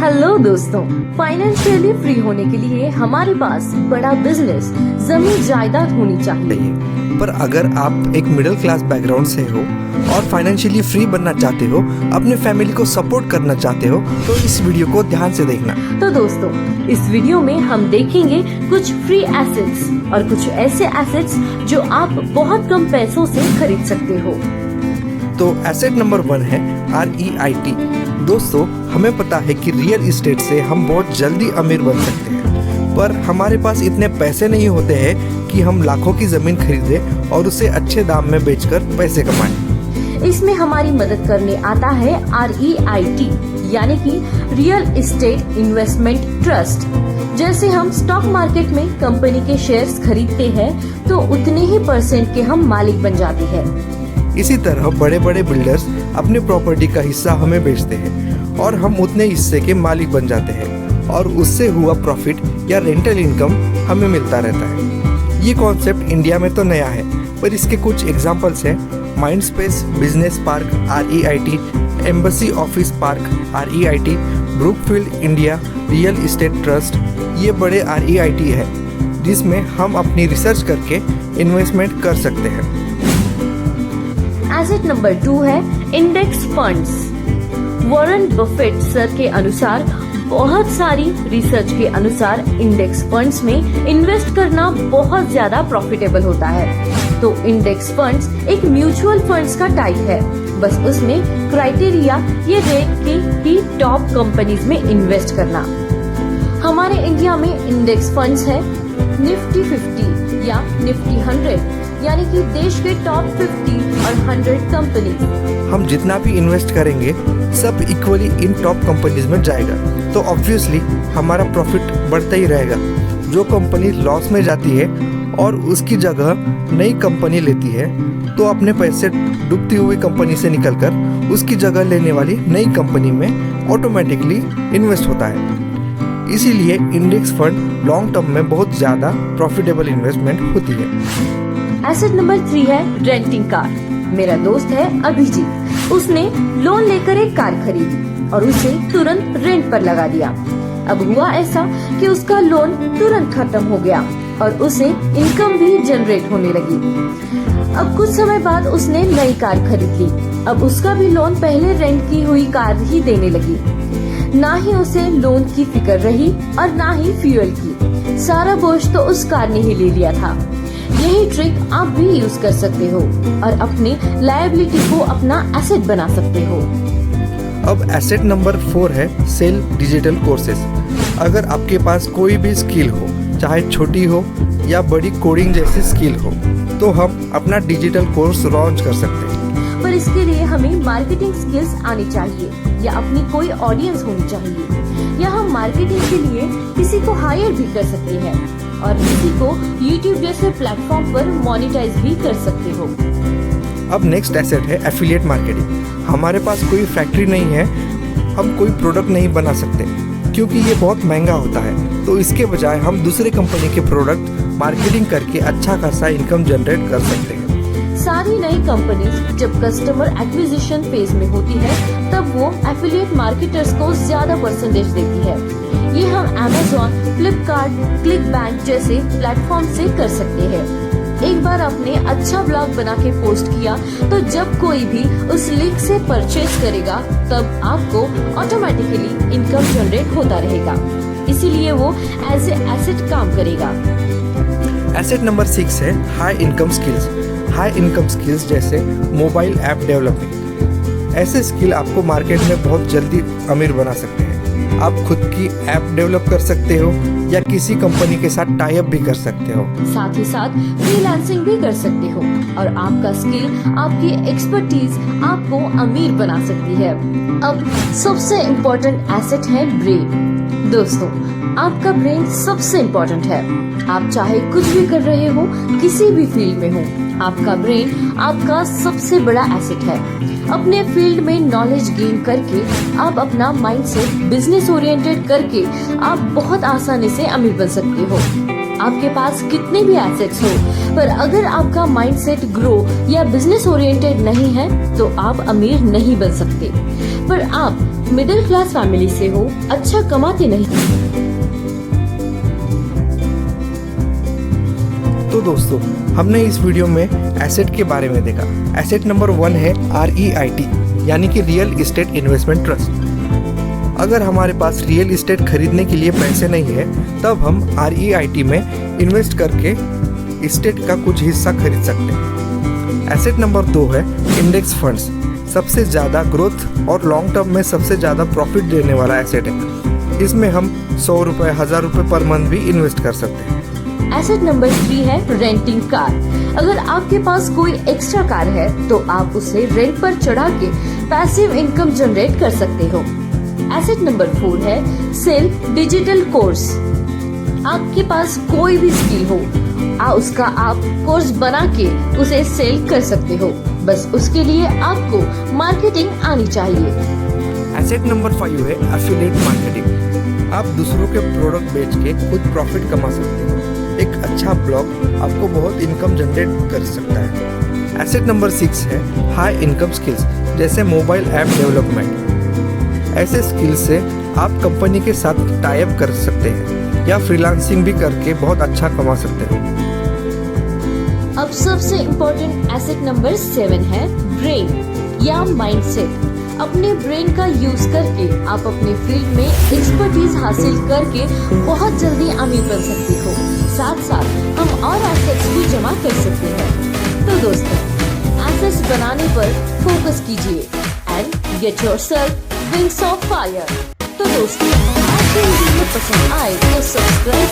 Hello दोस्तों, financially free होने के लिए हमारे पास बड़ा बिजनेस, जमीन जायदाद होनी चाहिए। पर अगर आप एक मिडिल क्लास बैकग्राउंड से हो और फाइनेंशियली फ्री बनना चाहते हो, अपने फैमिली को सपोर्ट करना चाहते हो, तो इस वीडियो को ध्यान से देखना। तो दोस्तों, इस वीडियो में हम देखेंगे कुछ फ्री एसेट्स और कुछ ऐसे एसेट्स जो आप बहुत कम पैसों से खरीद सकते हो। तो एसेट नंबर 1 है REIT। दोस्तों, हमें पता है कि रियल एस्टेट से हम बहुत जल्दी अमीर बन सकते हैं, पर हमारे पास इतने पैसे नहीं होते हैं कि हम लाखों की जमीन खरीदें और उसे अच्छे दाम में बेचकर पैसे कमाएं। इसमें हमारी मदद करने आता है REIT, यानी कि रियल एस्टेट इन्वेस्टमेंट ट्रस्ट। जैसे हम स्टॉक मार्केट में कंपनी के शेयर्स खरीदते हैं, तो उतने ही % के हम मालिक बन जाते हैं। इसी तरह बड़े बड़े बिल्डर्स अपने प्रॉपर्टी का हिस्सा हमें बेचते हैं और हम उतने हिस्से के मालिक बन जाते हैं और उससे हुआ प्रॉफिट या रेंटल इनकम हमें मिलता रहता है। ये कॉन्सेप्ट इंडिया में तो नया है, पर इसके कुछ एग्जांपल्स हैं। Mindspace business park REIT, embassy office park REIT, Brookfield India real estate trust. ये बड़े REIT है जिसमें हम अपनी रिसर्च करके इन्वेस्टमेंट कर सकते हैं। एसेट नंबर 2 है index funds. Warren Buffett sir के अनुसार, बहुत सारी रिसर्च के अनुसार इंडेक्स फंड्स में इन्वेस्ट करना बहुत ज्यादा प्रॉफिटेबल होता है। तो इंडेक्स फंड्स एक म्यूचुअल फंड्स का टाइप है, बस उसमें क्राइटेरिया ये रेट की टॉप कंपनीज में इन्वेस्ट करना। हमारे इंडिया में इंडेक्स फंड्स है निफ्टी 50 या निफ्टी 100, यानी कि देश के टॉप 50 और 100 कंपनी। हम जितना भी इन्वेस्ट करेंगे सब इक्वली इन टॉप कंपनीज में जाएगा, तो ऑब्वियसली हमारा प्रॉफिट बढ़ता ही रहेगा। जो कंपनी लॉस में जाती है और उसकी जगह नई कंपनी लेती है, तो अपने पैसे डूबती हुई कंपनी से निकलकर उसकी जगह लेने वाली नई कंपनी में ऑटोमेटिकली इन्वेस्ट होता है। इसीलिए इंडेक्स फंड लॉन्ग टर्म में बहुत ज्यादा प्रॉफिटेबल इन्वेस्टमेंट होती है। एसेट नंबर 3 है रेंटिंग कार। मेरा दोस्त है अभिजीत, उसने लोन लेकर एक कार खरीदी और उसे तुरंत रेंट पर लगा दिया। अब हुआ ऐसा कि उसका लोन तुरंत खत्म हो गया और उसे इनकम भी जनरेट होने लगी। अब कुछ समय बाद उसने नई कार खरीद ली। अब उसका भी लोन पहले रेंट की हुई कार ही देने लगी। ना ही उसे लोन की फिक्र रही और ना ही फ्यूल की। सारा बोझ तो उस कार ने ही ले लिया था। यही ट्रिक आप भी यूज कर सकते हो और अपनी लायबिलिटी को अपना एसेट बना सकते हो। अब एसेट नंबर 4 है सेल डिजिटल कोर्सेज। अगर आपके पास कोई भी स्किल हो, चाहे छोटी हो या बड़ी कोडिंग जैसी स्किल हो, तो हम अपना डिजिटल कोर्स लॉन्च कर सकते हैं। पर इसके लिए हमें मार्केटिंग स्किल्स आनी चाहिए या अपनी कोई ऑडियंस होनी चाहिए, या हम मार्केटिंग के लिए किसी को हायर भी कर सकते हैं और किसी को YouTube जैसे प्लेटफॉर्म पर मोनेटाइज भी कर सकते हो। अब नेक्स्ट एसेट है एफिलिएट मार्केटिंग। हमारे पास कोई फैक्ट्री नहीं है, हम कोई प्रोडक्ट नहीं बना सकते क्योंकि ये बहुत महंगा होता है, तो इसके बजाय हम दूसरे कंपनी के प्रोडक्ट मार्केटिंग करके अच्छा खासा इनकम जनरेट कर सकते हैं। सारी नई कंपनीज जब कस्टमर एक्विजिशन फेज में होती है, तब वो एफिलिएट मार्केटर्स को ज्यादा परसेंटेज देती है। ये हम Amazon, फ्लिपकार्ट, क्लिकबैंक जैसे प्लेटफॉर्म से कर सकते हैं। एक बार आपने अच्छा ब्लॉग बना के पोस्ट किया, तो जब कोई भी उस लिंक से परचेज करेगा, तब आपको ऑटोमेटिकली इनकम जनरेट होता रहेगा। इसीलिए वो एज ए एसेट काम करेगा। एसेट नंबर 6 है high income skills. High income skills जैसे मोबाइल ऐप डेवलपिंग। ऐसे स्किल आपको मार्केट में बहुत जल्दी अमीर बना सकते हैं। आप खुद की ऐप डेवलप कर सकते हो या किसी कंपनी के साथ टाई अप भी कर सकते हो। साथ ही साथ फ्रीलांसिंग भी कर सकते हो और आपका स्किल, आपकी एक्सपर्टीज आपको अमीर बना सकती है। अब सबसे इम्पोर्टेंट एसेट है ब्रेन। दोस्तों, आपका ब्रेन सबसे इम्पोर्टेंट है। आप चाहे कुछ भी कर रहे हो, किसी भी फील्ड में हो, आपका ब्रेन आपका सबसे बड़ा एसेट है। अपने फील्ड में नॉलेज गेन करके आप अपना माइंडसेट बिजनेस ओरिएंटेड करके आप बहुत आसानी से अमीर बन सकते हो। आपके पास कितने भी एसेट्स हो, पर अगर आपका माइंडसेट ग्रो या बिजनेस ओरिएंटेड नहीं है, तो आप अमीर नहीं बन सकते। पर आप मिडिल क्लास फैमिली से हो, अच्छा कमाते नहीं। तो दोस्तों, हमने इस वीडियो में एसेट के बारे में देखा। एसेट नंबर 1 है REIT, यानी कि रियल इस्टेट इन्वेस्टमेंट ट्रस्ट। अगर हमारे पास रियल इस्टेट खरीदने के लिए पैसे नहीं है, तब हम REIT में इन्वेस्ट करके इस्टेट का कुछ हिस्सा खरीद सकते हैं। एसेट नंबर 2 है इंडेक्स फंड्स। सबसे ज़्यादा ग्रोथ और लॉन्ग टर्म में सबसे ज़्यादा प्रॉफिट देने वाला एसेट है। इसमें हम 100 रुपये, 1000 रुपये पर मंथ भी इन्वेस्ट कर सकते हैं। एसेट नंबर 3 है रेंटिंग कार। अगर आपके पास कोई एक्स्ट्रा कार है तो आप उसे रेंट पर चढ़ा के पैसिव इनकम जनरेट कर सकते हो। एसेट नंबर 4 है सेल्फ डिजिटल कोर्स। आपके पास कोई भी स्किल हो, उसका आप कोर्स बना के उसे सेल कर सकते हो। बस उसके लिए आपको मार्केटिंग आनी चाहिए। एसेट नंबर 5 है एफिलिएट मार्केटिंग। आप दूसरों के प्रोडक्ट बेच के खुद प्रॉफिट कमा सकते हो। एक अच्छा ब्लॉग आपको बहुत इनकम जनरेट कर सकता है। एसेट नंबर 6 है हाई इनकम स्किल्स, जैसे मोबाइल ऐप डेवलपमेंट। ऐसे स्किल्स से आप कंपनी के साथ टाई अप कर सकते हैं या फ्रीलांसिंग भी करके बहुत अच्छा कमा सकते हैं। अब सबसे इम्पोर्टेंट एसेट नंबर 7 है ब्रेन या माइंडसेट। अपने ब्रेन का यूज करके आप अपने फील्ड में एक्सपर्टीज हासिल करके बहुत जल्दी अमीर बन सकते हो। साथ साथ हम और एसेट्स भी जमा कर सकते हैं। तो दोस्तों, एसेट्स बनाने पर फोकस कीजिए and get yourself wings of fire. तो दोस्तों, आपको वीडियो पसंद आए तो सब्सक्राइब